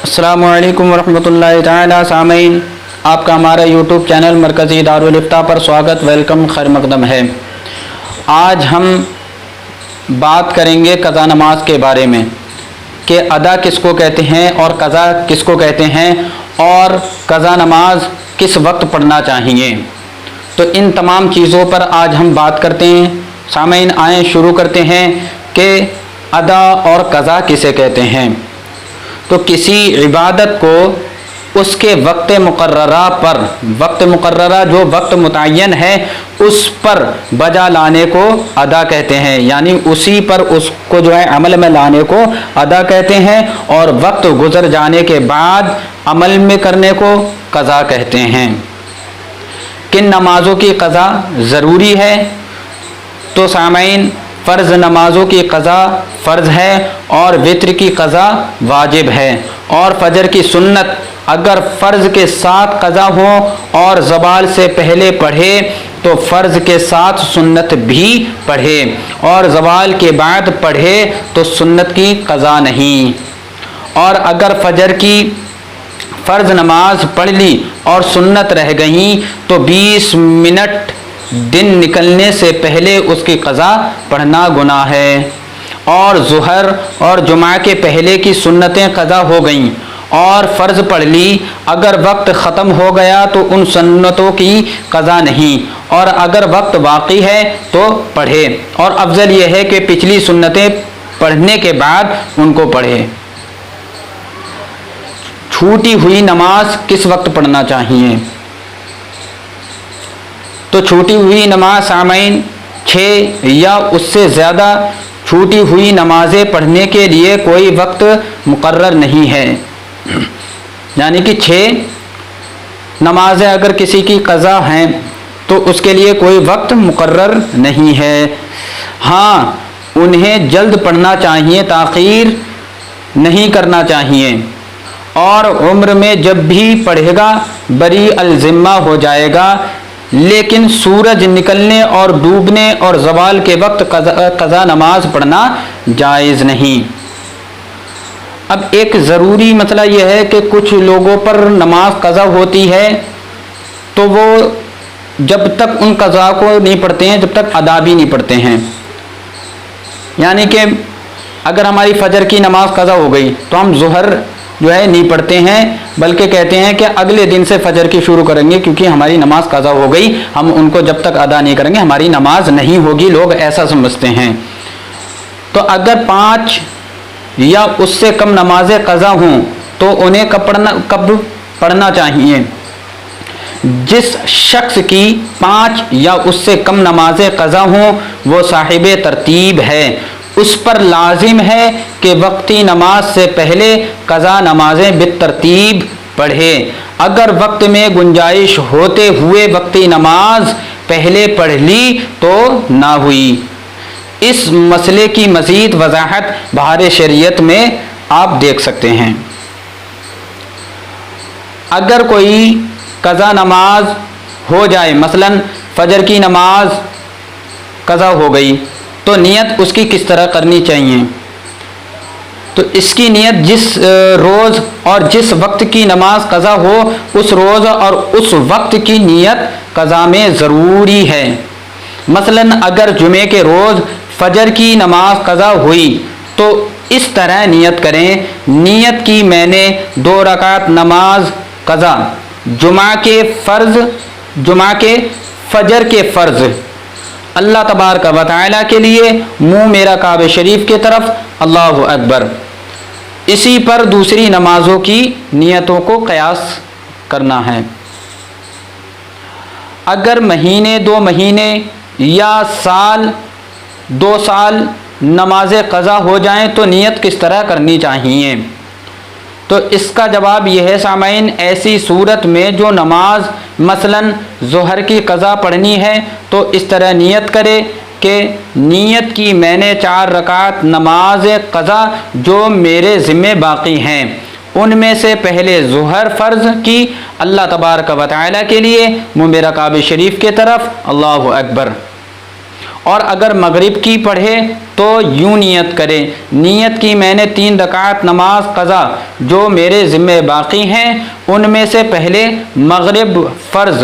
अस्सलामु अलैकुम वरहमतुल्लाहि ताला। सामीन, आपका हमारा यूट्यूब चैनल मरकज़ी दारुल इफ्ता पर स्वागत, वेलकम, खैर मकदम है। आज हम बात करेंगे क़ज़ा नमाज के बारे में कि अदा किसको कहते हैं और क़ज़ा किसको कहते हैं और क़ज़ा नमाज किस वक्त पढ़ना चाहिए। तो इन तमाम चीज़ों पर आज हम बात करते हैं। सामीन, आएँ शुरू करते हैं कि अदा और क़ज़ा किसे कहते हैं। तो किसी इबादत को उसके वक्त मुकर्ररा पर, वक्त मुकर्ररा जो वक्त मुतय्यन है उस पर बजा लाने को अदा कहते हैं, यानी उसी पर उसको जो है अमल में लाने को अदा कहते हैं, और वक्त गुजर जाने के बाद अमल में करने को क़ज़ा कहते हैं। किन नमाज़ों की क़ज़ा ज़रूरी है? तो सामीन, फ़र्ज़ नमाज़ों की क़ज़ा फ़र्ज़ है और वित्र की क़ज़ा वाजिब है। और फ़जर की सुन्नत अगर फ़र्ज़ के साथ क़ज़ा हो और ज़वाल से पहले पढ़े तो फ़र्ज़ के साथ सुन्नत भी पढ़े, और ज़वाल के बाद पढ़े तो सुन्नत की क़ज़ा नहीं। और अगर फ़जर की फ़र्ज़ नमाज पढ़ ली और सुन्नत रह गई तो 20 मिनट दिन निकलने से पहले उसकी क़ज़ा पढ़ना गुनाह है। और ज़ुहर और जुमा के पहले की सुन्नतें क़ज़ा हो गईं और फ़र्ज़ पढ़ ली, अगर वक्त ख़त्म हो गया तो उन सुन्नतों की क़ज़ा नहीं, और अगर वक्त बाक़ी है तो पढ़े। और अफजल यह है कि पिछली सुन्नतें पढ़ने के बाद उनको पढ़े। छूटी हुई नमाज किस वक्त पढ़ना चाहिए? तो छूटी हुई नमाज सामीन 6 या उससे ज़्यादा छूटी हुई नमाज़ें पढ़ने के लिए कोई वक्त मुकर्रर नहीं है, यानी कि 6 नमाज़ें अगर किसी की क़ज़ा हैं तो उसके लिए कोई वक्त मुकर्रर नहीं है। हाँ, उन्हें जल्द पढ़ना चाहिए, ताख़ीर नहीं करना चाहिए, और उम्र में जब भी पढ़ेगा बरी अल-ज़िम्मा हो जाएगा, लेकिन सूरज निकलने और डूबने और ज़वाल के वक्त क़ज़ा नमाज पढ़ना जायज़ नहीं। अब एक ज़रूरी मसला यह है कि कुछ लोगों पर नमाज क़ज़ा होती है तो वो जब तक उन क़ज़ा को नहीं पढ़ते हैं जब तक अदा भी नहीं पढ़ते हैं। यानी कि अगर हमारी फ़जर की नमाज क़ज़ा हो गई तो हम ज़ुहर जो है नहीं पढ़ते हैं, बल्कि कहते हैं कि अगले दिन से फ़जर की शुरू करेंगे क्योंकि हमारी नमाज क़ज़ा हो गई, हम उनको जब तक अदा नहीं करेंगे हमारी नमाज नहीं होगी। लोग ऐसा समझते हैं। तो अगर 5 या उससे कम नमाज़ें क़ज़ा हों तो उन्हें कब पढ़ना चाहिए? जिस शख्स की 5 या उससे कम नमाज़ें क़ज़ा हों वो साहिब तरतीब है, उस पर लाजिम है कि वक्ती नमाज से पहले क़ज़ा नमाज़ें बितरतीब पढ़े। अगर वक्त में गुंजाइश होते हुए वक्ती नमाज पहले पढ़ ली तो ना हुई। इस मसले की मज़ीद वज़ाहत बहार शरीयत में आप देख सकते हैं। अगर कोई क़ज़ा नमाज हो जाए, मसलन फ़जर की नमाज क़ज़ा हो गई, तो नियत उसकी किस तरह करनी चाहिए? तो इसकी नियत जिस रोज़ और जिस वक्त की नमाज क़ज़ा हो उस रोज़ और उस वक्त की नियत क़ज़ा में ज़रूरी है। मसलन अगर जुमे के रोज़ फ़जर की नमाज क़ज़ा हुई तो इस तरह नियत करें, नियत की मैंने 2 रकात नमाज क़ज़ा जुमा के फ़जर के फ़र्ज़ अल्लाह तबारक व तआला के लिए, मुँह मेरा काबे शरीफ की तरफ, अल्लाहु अकबर। इसी पर दूसरी नमाज़ों की नियतों को क़यास करना है। अगर महीने 2 महीने या साल 2 साल नमाज़ें क़ज़ा हो जाएं तो नियत किस तरह करनी चाहिए? तो इसका जवाब यह है सामीन, ऐसी सूरत में जो नमाज मसलन ज़ुहर की क़ज़ा पढ़नी है तो इस तरह नियत करे कि नियत की मैंने 4 रकात नमाज क़ज़ा जो मेरे ज़िम्मे बाक़ी हैं, उनमें से पहले ज़ुहर फ़र्ज़ की अल्लाह तबारक व तआला के लिए, मुँह मेरा काबे शरीफ की तरफ, अल्लाहु अकबर। اور اگر مغرب کی پڑھے تو یوں نیت کرے، نیت کی میں نے 3 رکعت نماز قضا جو میرے ذمہ باقی ہیں ان میں سے پہلے مغرب فرض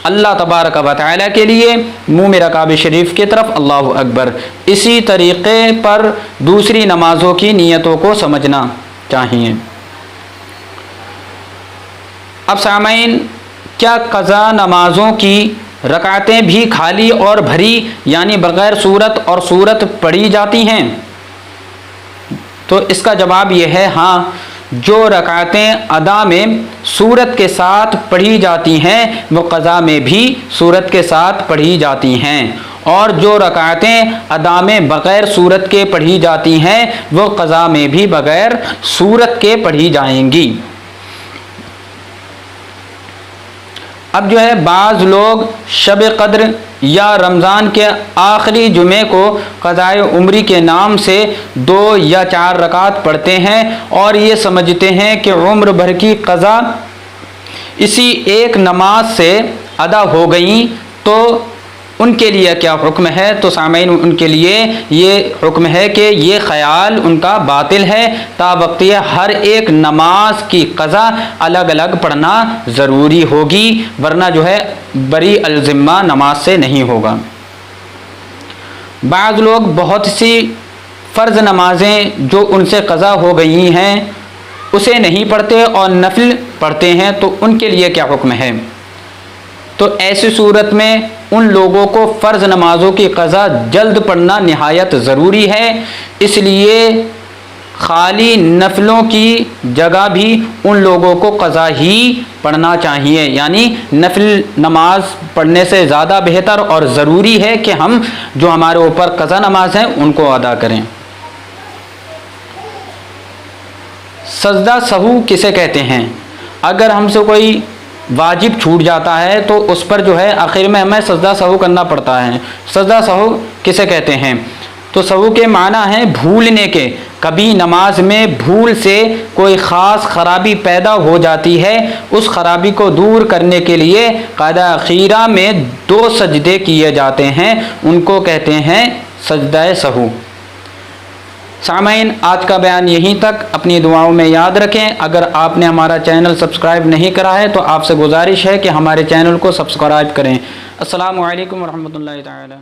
اللہ تبارک و تعالیٰ کے لیے، منہ میرا کعبہ شریف کی طرف، اللہ اکبر۔ اسی طریقے پر دوسری نمازوں کی نیتوں کو سمجھنا چاہیے۔ اب سامعین، کیا قضا نمازوں کی رکعتیں بھی خالی اور بھری یعنی بغیر سورت اور سورت پڑھی جاتی ہیں؟ تو اس کا جواب یہ ہے ہاں، جو رکعتیں ادا میں سورت کے ساتھ پڑھی جاتی ہیں وہ قضا میں بھی سورت کے ساتھ پڑھی جاتی ہیں، اور جو رکعتیں ادا میں بغیر سورت کے پڑھی جاتی ہیں وہ قضا میں بھی بغیر سورت کے پڑھی جائیں گی۔ اب جو ہے بعض لوگ شب قدر یا رمضان کے آخری جمعے کو قضائے عمری کے نام سے 2 یا 4 رکعت پڑھتے ہیں اور یہ سمجھتے ہیں کہ عمر بھر کی قضا اسی ایک نماز سے ادا ہو گئیں، تو ان کے لیے کیا حکم ہے؟ تو سامعین، ان کے لیے یہ حکم ہے کہ یہ خیال ان کا باطل ہے، تا وقتیہ ہر ایک نماز کی قضا الگ الگ پڑھنا ضروری ہوگی، ورنہ جو ہے بری الذمہ نماز سے نہیں ہوگا۔ بعض لوگ بہت سی فرض نمازیں جو ان سے قضا ہو گئی ہیں اسے نہیں پڑھتے اور نفل پڑھتے ہیں، تو ان کے لیے کیا حکم ہے؟ تو ایسی صورت میں ان لوگوں کو فرض نمازوں کی قضا جلد پڑھنا نہایت ضروری ہے، اس لیے خالی نفلوں کی جگہ بھی ان لوگوں کو قضا ہی پڑھنا چاہیے، یعنی نفل نماز پڑھنے سے زیادہ بہتر اور ضروری ہے کہ ہم جو ہمارے اوپر قضا نماز ہیں ان کو ادا کریں۔ سجدہ سہو کسے کہتے ہیں؟ اگر ہم سے کوئی واجب چھوٹ جاتا ہے تو اس پر جو ہے آخر میں ہمیں سجدہ سہو کرنا پڑتا ہے۔ سجدہ سہو کسے کہتے ہیں؟ تو سہو کے معنی ہیں بھولنے کے۔ کبھی نماز میں بھول سے کوئی خاص خرابی پیدا ہو جاتی ہے، اس خرابی کو دور کرنے کے لیے قاعدہ اخیرہ میں 2 سجدے کیے جاتے ہیں، ان کو کہتے ہیں سجدہ سہو۔ سامعین، آج کا بیان یہیں تک، اپنی دعاؤں میں یاد رکھیں۔ اگر آپ نے ہمارا چینل سبسکرائب نہیں کرا ہے تو آپ سے گزارش ہے کہ ہمارے چینل کو سبسکرائب کریں۔ السلام علیکم ورحمۃ اللہ تعالی۔